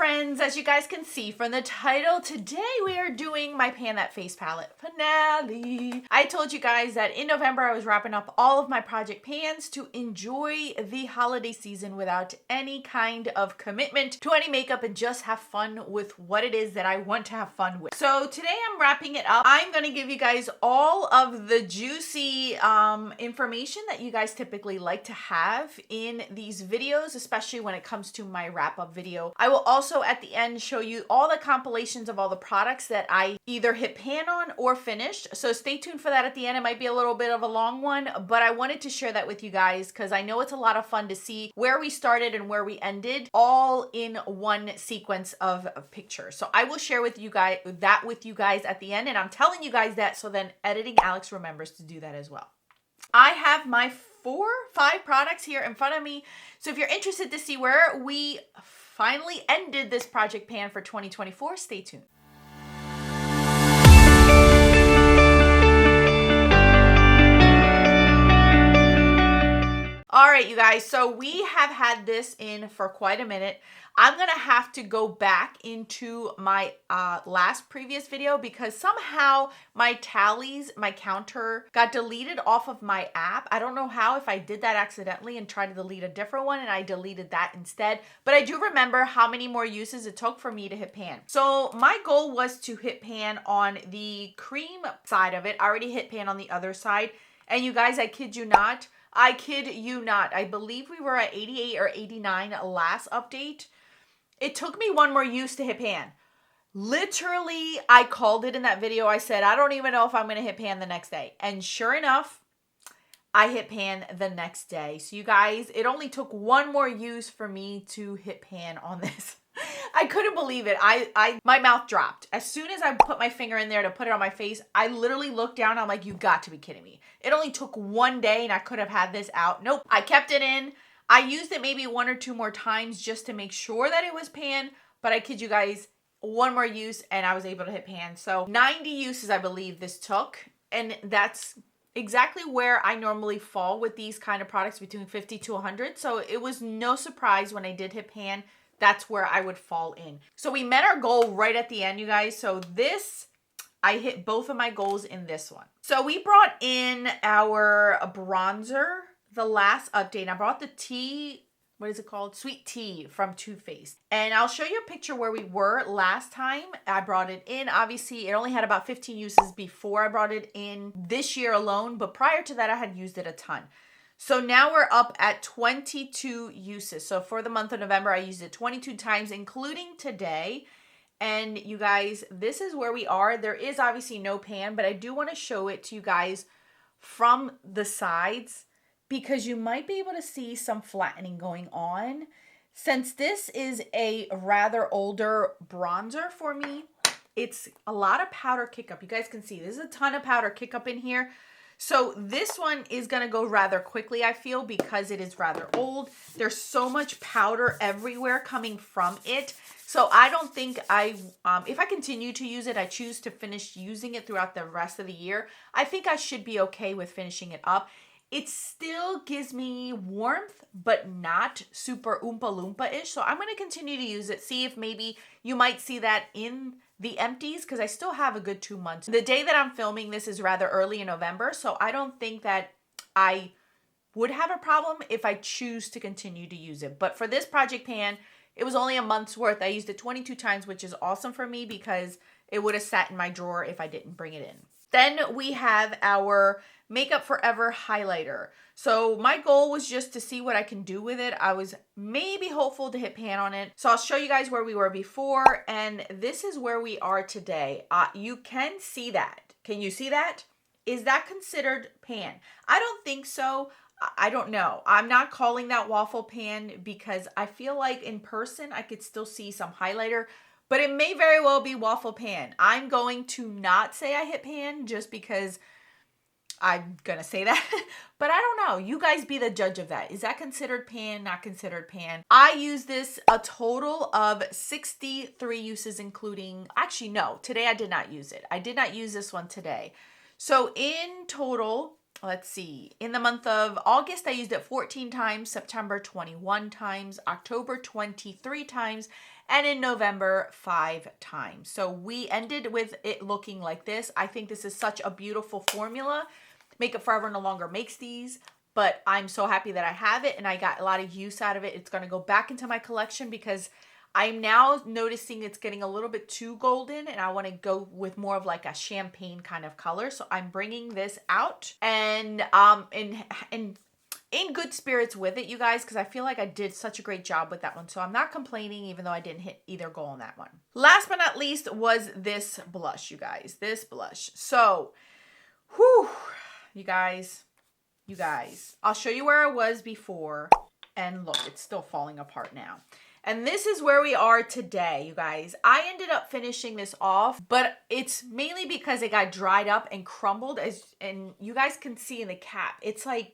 friends, as you guys can see from the title, today we are doing my Pan That Face palette finale. I told you guys that in November I was wrapping up all of my project pans to enjoy the holiday season without any kind of commitment to any makeup and just have fun with what it is that I want to have fun with. So today I'm wrapping it up. I'm going to give you guys all of the juicy information that you guys typically like to have in these videos, especially when it comes to my wrap up video. I will also at the end show you all the compilations of all the products that I either hit pan on or finished. So stay tuned for that at the end. It might be a little bit of a long one, but I wanted to share that with you guys because I know it's a lot of fun to see where we started and where we ended all in one sequence of pictures. So I will share with you guys at the end, and I'm telling you guys that so then editing Alex remembers to do that as well. I have my 5 products here in front of me. So if you're interested to see where we finally ended this project pan for 2024, stay tuned. All right, you guys, so we have had this in for quite a minute. I'm gonna have to go back into my previous video because somehow my tallies, my counter got deleted off of my app. I don't know how, if I did that accidentally and tried to delete a different one and I deleted that instead, but I do remember how many more uses it took for me to hit pan. So my goal was to hit pan on the cream side of it. I already hit pan on the other side. And you guys, I kid you not, I believe we were at 88 or 89 last update. It took me one more use to hit pan. Literally, I called it in that video. I said, I don't even know if I'm going to hit pan the next day. And sure enough, I hit pan the next day. So you guys, it only took one more use for me to hit pan on this. I couldn't believe it. My mouth dropped. As soon as I put my finger in there to put it on my face, I literally looked down. I'm like, you got to be kidding me. It only took one day and I could have had this out. Nope. I kept it in. I used it maybe 1 or 2 more times just to make sure that it was pan. But I kid you guys, one more use and I was able to hit pan. So 90 uses I believe this took. And that's exactly where I normally fall with these kind of products, between 50 to 100. So it was no surprise when I did hit pan. That's where I would fall in. So we met our goal right at the end, you guys. So this, I hit both of my goals in this one. So we brought in our bronzer, the last update. I brought the tea, what is it called? Sweet Tea from Too Faced. And I'll show you a picture where we were last time I brought it in. Obviously, it only had about 15 uses before I brought it in this year alone. But prior to that, I had used it a ton. So now we're up at 22 uses. So for the month of November, I used it 22 times, including today. And you guys, this is where we are. There is obviously no pan, but I do want to show it to you guys from the sides because you might be able to see some flattening going on. Since this is a rather older bronzer for me, it's a lot of powder kick up. You guys can see there's a ton of powder kick up in here. So this one is going to go rather quickly, I feel, because it is rather old. There's so much powder everywhere coming from it. So I don't think if I continue to use it, I choose to finish using it throughout the rest of the year. I think I should be okay with finishing it up. It still gives me warmth, but not super Oompa Loompa-ish. So I'm going to continue to use it. See if maybe you might see that in the empties, because I still have a good 2 months. The day that I'm filming this is rather early in November, so I don't think that I would have a problem if I choose to continue to use it. But for this project pan, it was only a month's worth. I used it 22 times, which is awesome for me because it would have sat in my drawer if I didn't bring it in. Then we have our Makeup Forever highlighter. So my goal was just to see what I can do with it. I was maybe hopeful to hit pan on it. So I'll show you guys where we were before, and this is where we are today. You can see that. Can you see that? Is that considered pan? I don't think so. I don't know. I'm not calling that waffle pan because I feel like in person I could still see some highlighter, but it may very well be waffle pan. I'm going to not say I hit pan just because I'm going to say that, but I don't know. You guys be the judge of that. Is that considered pan, not considered pan? I use this a total of 63 uses, including, actually no, today I did not use it. I did not use this one today. So in total, let's see, in the month of August, I used it 14 times, September 21 times, October 23 times, and in November 5 times. So we ended with it looking like this. I think this is such a beautiful formula. Makeup Forever no longer makes these, but I'm so happy that I have it and I got a lot of use out of it. It's going to go back into my collection because I'm now noticing it's getting a little bit too golden and I want to go with more of like a champagne kind of color. So I'm bringing this out and in good spirits with it, you guys, because I feel like I did such a great job with that one. So I'm not complaining even though I didn't hit either goal on that one. Last but not least was this blush, you guys, this blush. So, whew, you guys, I'll show you where I was before and look, it's still falling apart now. And this is where we are today, you guys. I ended up finishing this off, but it's mainly because it got dried up and crumbled, and you guys can see in the cap, it's like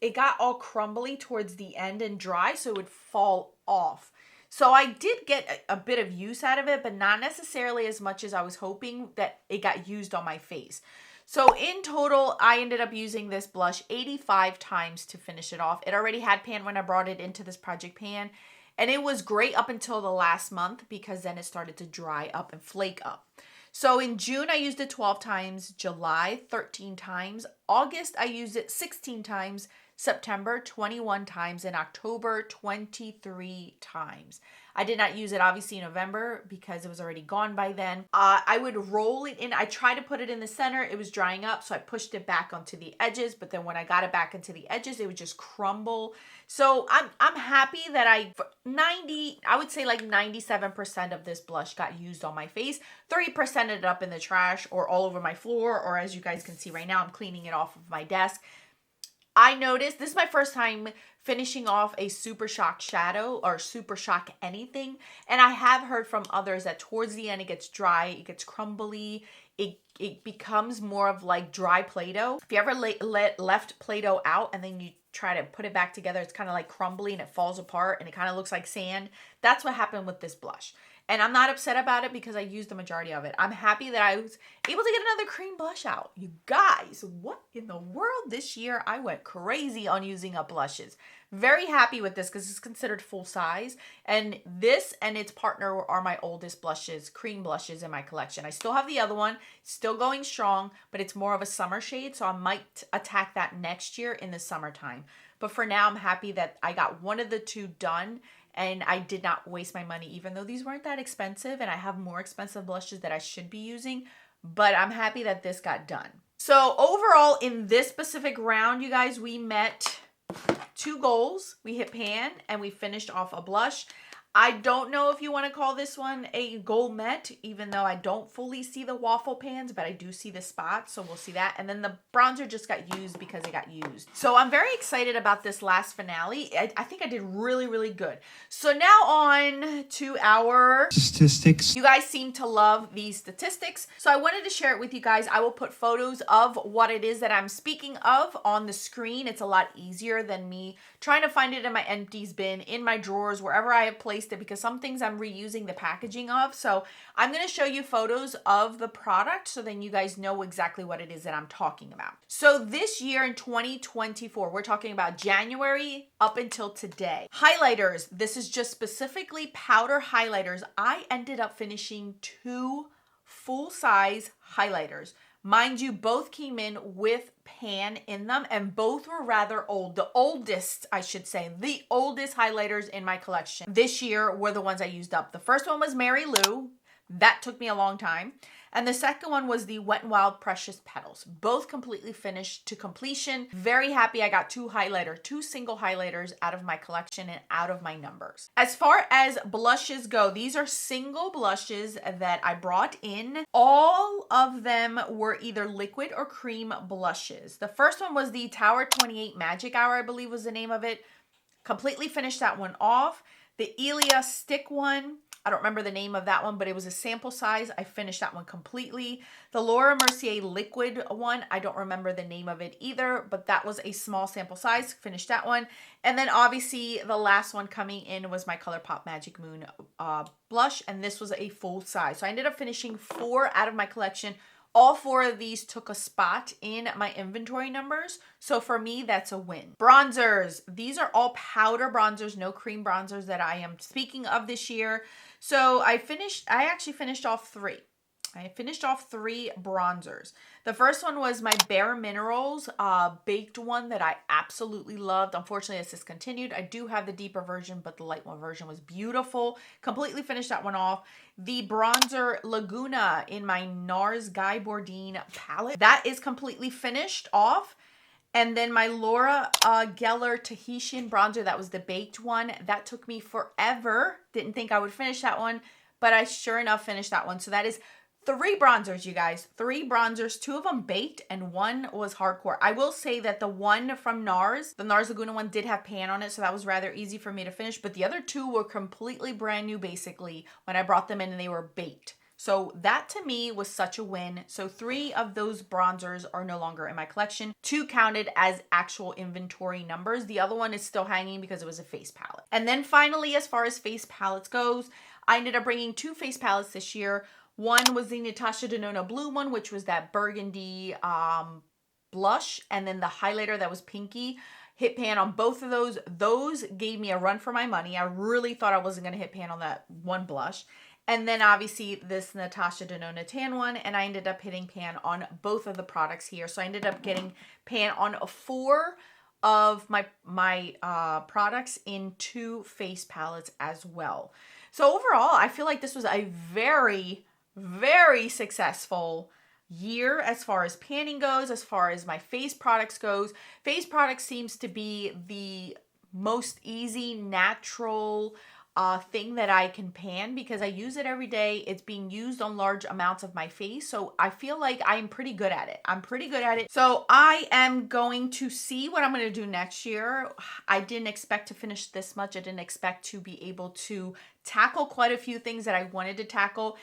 it got all crumbly towards the end and dry, so it would fall off. So I did get a bit of use out of it, but not necessarily as much as I was hoping that it got used on my face. So in total, I ended up using this blush 85 times to finish it off. It already had pan when I brought it into this project pan. And it was great up until the last month because then it started to dry up and flake up. So in June, I used it 12 times, July 13 times, August, I used it 16 times, September 21 times, and October 23 times. I did not use it obviously in November because it was already gone by then. I would roll it in. I tried to put it in the center. It was drying up, so I pushed it back onto the edges. But then when I got it back into the edges, it would just crumble. So I'm happy that I would say like 97% of this blush got used on my face. 30% ended up in the trash or all over my floor, or as you guys can see right now, I'm cleaning it off of my desk. I noticed, this is my first time finishing off a Super Shock shadow or Super Shock anything. And I have heard from others that towards the end it gets dry, it gets crumbly, it becomes more of like dry Play-Doh. If you ever left Play-Doh out and then you try to put it back together, it's kind of like crumbly and it falls apart and it kind of looks like sand. That's what happened with this blush. And I'm not upset about it because I used the majority of it. I'm happy that I was able to get another cream blush out. You guys, what in the world? This year I went crazy on using up blushes. Very happy with this because it's considered full size. And this and its partner are my oldest blushes, cream blushes in my collection. I still have the other one, still going strong, but it's more of a summer shade. So I might attack that next year in the summertime. But for now, I'm happy that I got one of the two done. And I did not waste my money, even though these weren't that expensive and I have more expensive blushes that I should be using. But I'm happy that this got done. So overall, in this specific round, you guys, we met 2 goals. We hit pan and we finished off a blush. I don't know if you want to call this one a goal met, even though I don't fully see the waffle pans, but I do see the spots, so we'll see that. And then the bronzer just got used because it got used. So I'm very excited about this last finale. I think I did really, really good. So now on to our statistics. You guys seem to love these statistics, so I wanted to share it with you guys. I will put photos of what it is that I'm speaking of on the screen. It's a lot easier than me trying to find it in my empties bin, in my drawers, wherever I have placed it, because some things I'm reusing the packaging of. So I'm going to show you photos of the product so then you guys know exactly what it is that I'm talking about. So this year in 2024, we're talking about January up until today. Highlighters, this is just specifically powder highlighters. I ended up finishing 2 full-size highlighters. Mind you, both came in with pan in them and both were rather old. The oldest, I should say, the oldest highlighters in my collection this year were the ones I used up. The first one was Mary Lou. That took me a long time. And the second one was the Wet n Wild Precious Petals. Both completely finished to completion. Very happy I got 2 single highlighters out of my collection and out of my numbers. As far as blushes go, these are single blushes that I brought in. All of them were either liquid or cream blushes. The first one was the Tower 28 Magic Hour, I believe was the name of it. Completely finished that one off. The Elia stick one, I don't remember the name of that one, but it was a sample size. I finished that one completely. The Laura Mercier liquid one, I don't remember the name of it either, but that was a small sample size. Finished that one. And then obviously the last one coming in was my ColourPop Magic Moon blush, and this was a full size. So I ended up finishing 4 out of my collection. All 4 of these took a spot in my inventory numbers. So for me, that's a win. Bronzers. These are all powder bronzers, no cream bronzers that I am speaking of this year. So I actually finished off 3. I finished off 3 bronzers. The first one was my Bare Minerals baked one that I absolutely loved. Unfortunately, it's discontinued. I do have the deeper version, but the light one version was beautiful. Completely finished that one off. The bronzer Laguna in my NARS Guy Bourdain palette. That is completely finished off. And then my Laura Geller Tahitian bronzer, that was the baked one. That took me forever. Didn't think I would finish that one, but I sure enough finished that one. So that is 3 bronzers, you guys. 3 bronzers, 2 of them baked and 1 was hardcore. I will say that the one from NARS, the NARS Laguna one, did have pan on it, so that was rather easy for me to finish. But the other 2 were completely brand new, basically, when I brought them in and they were baked. So that to me was such a win. So 3 of those bronzers are no longer in my collection. 2 counted as actual inventory numbers. The other one is still hanging because it was a face palette. And then finally, as far as face palettes goes, I ended up bringing 2 face palettes this year. One was the Natasha Denona blue one, which was that burgundy blush, and then the highlighter that was pinky. Hit pan on both of those. Those gave me a run for my money. I really thought I wasn't going to hit pan on that one blush. And then obviously this Natasha Denona tan one, and I ended up hitting pan on both of the products here. So I ended up getting pan on 4 of my products in 2 face palettes as well. So overall, I feel like this was a very successful year as far as panning goes, as far as my face products goes. Face products seems to be the most easy, natural thing that I can pan because I use it every day. It's being used on large amounts of my face. So I feel like I'm pretty good at it. So I am going to see what I'm going to do next year. I didn't expect to finish this much. I didn't expect to be able to tackle quite a few things that I wanted to tackle.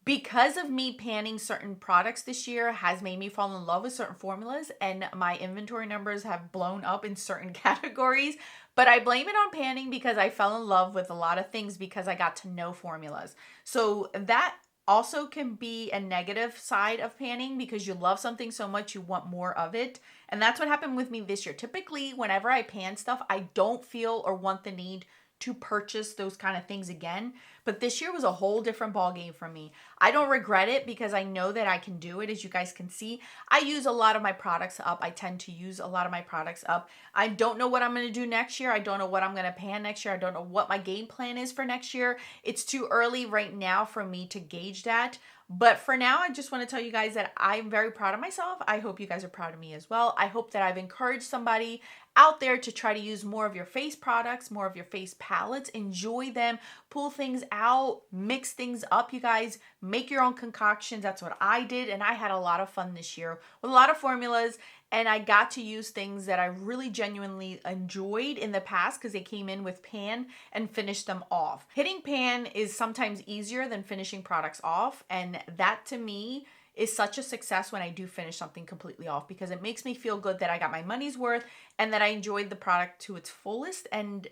Because of me panning certain products this year has made me fall in love with certain formulas, and my inventory numbers have blown up in certain categories. But I blame it on panning because I fell in love with a lot of things because I got to know formulas. So that also can be a negative side of panning because you love something so much you want more of it. And that's what happened with me this year. Typically, whenever I pan stuff, I don't feel or want the need to purchase those kind of things again. But this year was a whole different ballgame for me. I don't regret it because I know that I can do it. As you guys can see, I use a lot of my products up. I tend to use a lot of my products up. I don't know what I'm going to do next year. I don't know what I'm going to pan next year. I don't know what my game plan is for next year. It's too early right now for me to gauge that. But for now, I just want to tell you guys that I'm very proud of myself. I hope you guys are proud of me as well. I hope that I've encouraged somebody out there to try to use more of your face products, more of your face palettes, enjoy them, pull things out, mix things up, you guys, make your own concoctions. That's what I did, and I had a lot of fun this year with a lot of formulas, and I got to use things that I really genuinely enjoyed in the past because they came in with pan and finished them off. Hitting pan is sometimes easier than finishing products off, and that to me is such a success when I do finish something completely off because it makes me feel good that I got my money's worth and that I enjoyed the product to its fullest. And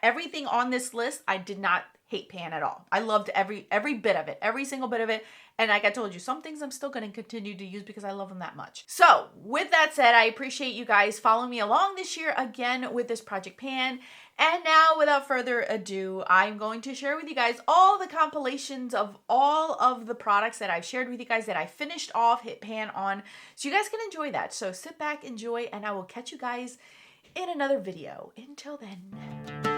everything on this list, I did not hate pan at all. I loved every bit of it, every single bit of it. And like I told you, some things I'm still going to continue to use because I love them that much. So with that said, I appreciate you guys following me along this year again with this Project Pan. And now, without further ado, I'm going to share with you guys all the compilations of all of the products that I've shared with you guys that I finished off, hit pan on, so you guys can enjoy that. So sit back, enjoy, and I will catch you guys in another video. Until then.